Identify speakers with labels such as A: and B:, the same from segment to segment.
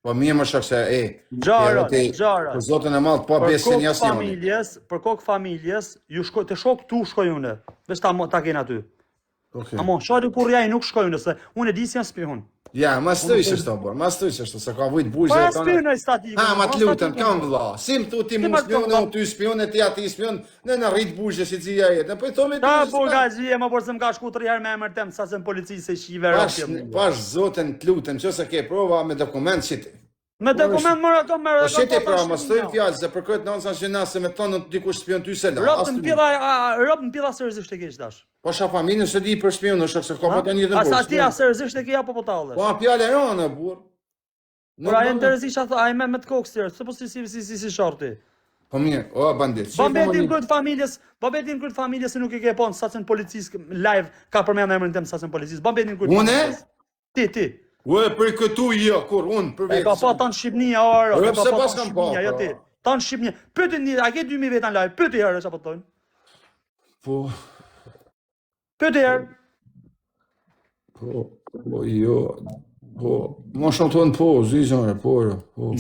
A: Po mirë më shok se
B: Gjarët.
A: për zotën e madh pa besën jasnjani.
B: Për kokë familjes, ju shkoj të shok tu shkoj unë. Veç ta kena aty.
A: Okej.
B: Amo, shari kur jaj nuk shkoj unë, se unë e di si janë spion.
A: Ja, mas të ishte shto, bor, mas të ishte shto, se ka vujt bujë
B: Po
A: e
B: e spion e statikë.
A: Ha, ma të lutën, kam vëlla. Si më thu ti mu spion, unë ty spion, e ti ati spion, në rrit bujë si cija jetë. Po i thomi
B: ta po gazhije, më por se më ka shku 3 herë me emër tem, sa se në policisë se shive rrëpje.
A: Pash zotën të lutën, që se ke prova me dokument qiti.
B: Me dokument mërë ato mërë
A: Po shiti pra, më stojnë fjallë, se për këtë nënsa gjinasë me tonë të dikush spion ty se la.
B: Rëpë në pila seriozisht e keq dash.
A: Po sha familjen se di për spion, është se ka po të një të
B: Asa ti a seriozisht e ke apo po tallesh?
A: Po a pjale rënë, burr.
B: Por ai interesisht ato, ai me të kokës tjerë, se po si shorti.
A: Po mirë, o bandit.
B: Babetin kërët familjes se nuk e ke ponë sacën policisë live ka përmend emrin tim sacën policisë. Babetin kërët
A: familjes. Unë?
B: Ti.
A: Ue, për këtu jo, kur unë për vetë.
B: E ka pa tanë Shqipnia, orë.
A: E ka pa tanë Shqipnia,
B: jo ti. Tanë Shqipnia. Pyeti një, a ke 2000 vetan live? Pyeti herë çapo thonë.
A: Po.
B: Pyeti herë.
A: Po jo. Po, më shumë tonë po, zizore, po.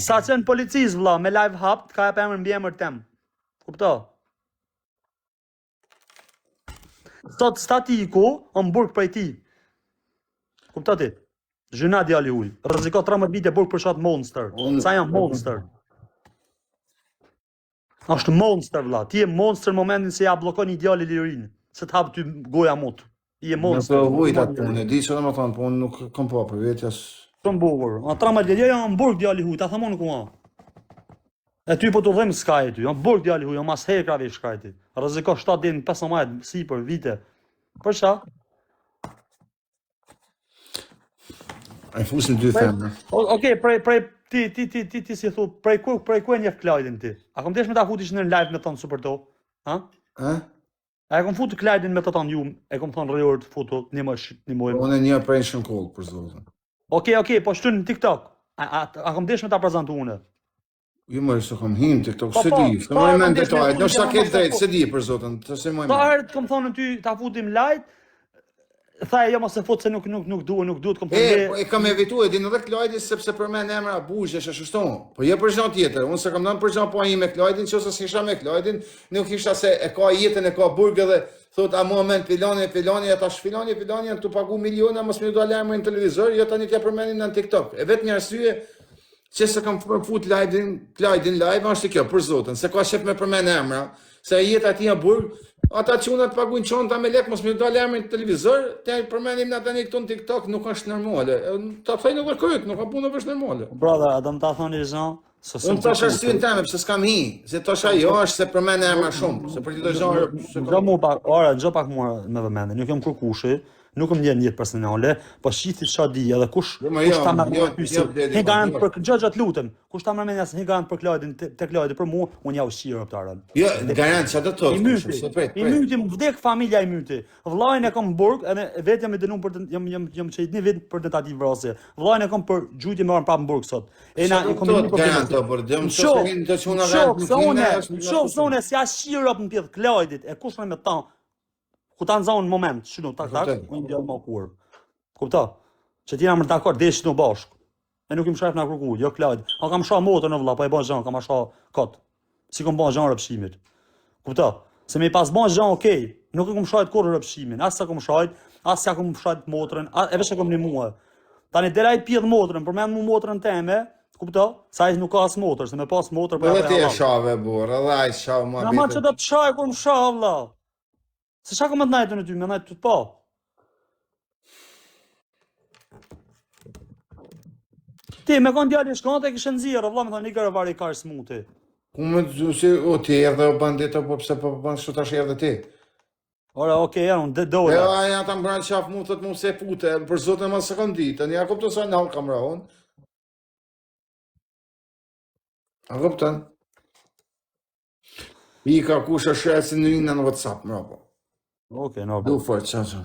B: Sacën policisë vëlla, me live hap, ka jap emrin mbi emër tem. Kupto? Sot statiku, on burg prej ti. Kupto ti? Zhyna djali uj. Rreziko 13 vite burg për shat monster. Sa janë monster? Ashtë monster vëlla. Ti je monster në momentin se ja bllokon një djali lirinë. Se të hap ty goja mut. I je monster.
A: Në vujt atë punë, di që dhe më thonë, po unë nuk kom po për vetës.
B: Shumë bukur. A 13 vite, janë në burg djali huj, ta thamon ku ma. E ty po të dhem skaj ty, janë burg djali huj, janë mas hekrave i shkajti. Rreziko 7 din 15 si për vite. Për çka?
A: E fusim dy themë.
B: Okej, ti si thu, prej ku e njeh Klajdin ti? A kom desh me ta futish në live me ton super to? Ha? A e kom futur Klajdin me të tonë ju, e kom thonë rrejor të futu, një mojë.
A: Unë e një prej shënkoll, për zotin.
B: Okej, po shtu në TikTok. A kom desh me ta prezentu une?
A: Jo më se kom him TikTok, se di, se më mend detajt, në shta ke drejt, se di për zotin, se më mend.
B: Ta herë të kom thonë ty, ta futim live, tha jo mos e fut se nuk duhet kom
A: thonë. E kam evituar din edhe Klajdin sepse përmend emra buzhesh e ashtu. Po jo për gjë tjetër. Unë se kam dhënë për gjë po ai me Klajdin, nëse s'isha me Klajdin, nuk kisha se e ka jetën e ka burg edhe thot a moment filani ata filani janë tu pagu miliona mos më do alarmë në televizor, jo tani t'ja përmendin në TikTok. E vetëm një arsye që se kam fut Klajdin live është kjo për zotin, se ka shef me përmend emra, se jeta aty në burg. Ata çunat paguajnë çonta me lek, mos më do alarmë në televizor, te përmendim na tani këtu në TikTok nuk është normale. Ta thoj nuk është korrekt, nuk ka punë është normale.
B: Brother, a do të ta thoni zon?
A: Unë tash arsyen teme pse s'kam hi, se tash ajo është se përmend emra shumë, se për këtë zonë.
B: Do mu pak, ora, xho pak mua me vëmendje, nuk jam kërkushi. Nuk më ndjen jetë personale, po shiti ç'a di edhe kush ta marrë pyetje. Ne garant për gjëja të lutem. Kush ta marrë mendja se ne garant për Klajdin, te Klajdi për mua, unë ja ushqir optarën.
A: Jo, garant ç'a do të thotë.
B: I myti më vdek familja i myti. Vllain e kam burg, edhe vetëm e dënuar për jam çajt një vit për tentativë vrasje. Vllain e kam për gjujtje më prapë në burg sot. E na i komunikoj për
A: garant për dëm ç'është të çuna garant.
B: Shoh zonë si ashirop në pjedh Klajdit, e kush më ta ku ta nxon në moment, shino tak, unë ndjell më kur. Kupto? Që ti jam më dakord, desh në bashk. E nuk im shef na kërku, jo Klajd. A kam shoh motor në vëlla, po e bën zhan, kam shoh kot. Si kom bën zhan rrëpshimit. Kupto? Se më pas bën zhan, okay, nuk e kam shohit kurrë rrëpshimin, as sa kam shohit, as sa kam shohit motorën, e vetë kam në mua. Tani dera i pjedh motorën, përmend mu motorën teme. Kupto? Sa ai nuk ka as motor, se më pas motor
A: po. Po ti e shave burr, edhe ai shau më.
B: Na ma çdo të shaj kur më shoh vëlla. Se qa ka më të najtë në ty, me najtë të po? Ti, me konë djali shkonte, e kishë nëzirë, vla me thonë, një kërë vari i karë smuti.
A: Ku me të si, o ti erdhe o bandita, po pëse po përbanë shu tash erdhe ti?
B: Ora, okej, unë dojë.
A: E, a janë ta mbranë qafë mu, thët mu se pute, për zotë e ma se kom ditë, një a kuptë sa në halë kam rahon. A kuptë? I ka kusha shretë në një në WhatsApp, më rapo.
B: Okej, no.
A: Du fort, çfarë?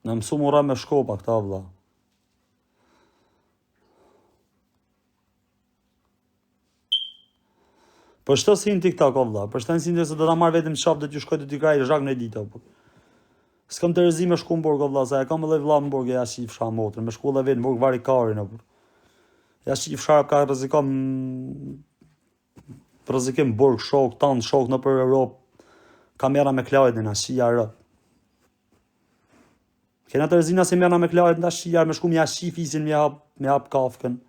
B: Në mësu mura me shkopa këta vëlla. Për shto si në TikTok o vëlla, për shto si në se do ta marrë vetëm qaf dhe t'ju shkoj të t'i kraj zhak në edita. S'kam të rëzi me shku në Burg, o vlla, sa e kam edhe vlla në Burg, ja shif fsha motrën, me shku edhe vetë në Burg varikarin, apo. Ja shif fsha ka rrezikom rrezikim Burg, shok, tanë, shok në për Europë, kamera me Klajdin, a shia rë. Kena të rëzina si mena me Klajdin, ta shia, me shku me ja shif isin, me hap kafkën.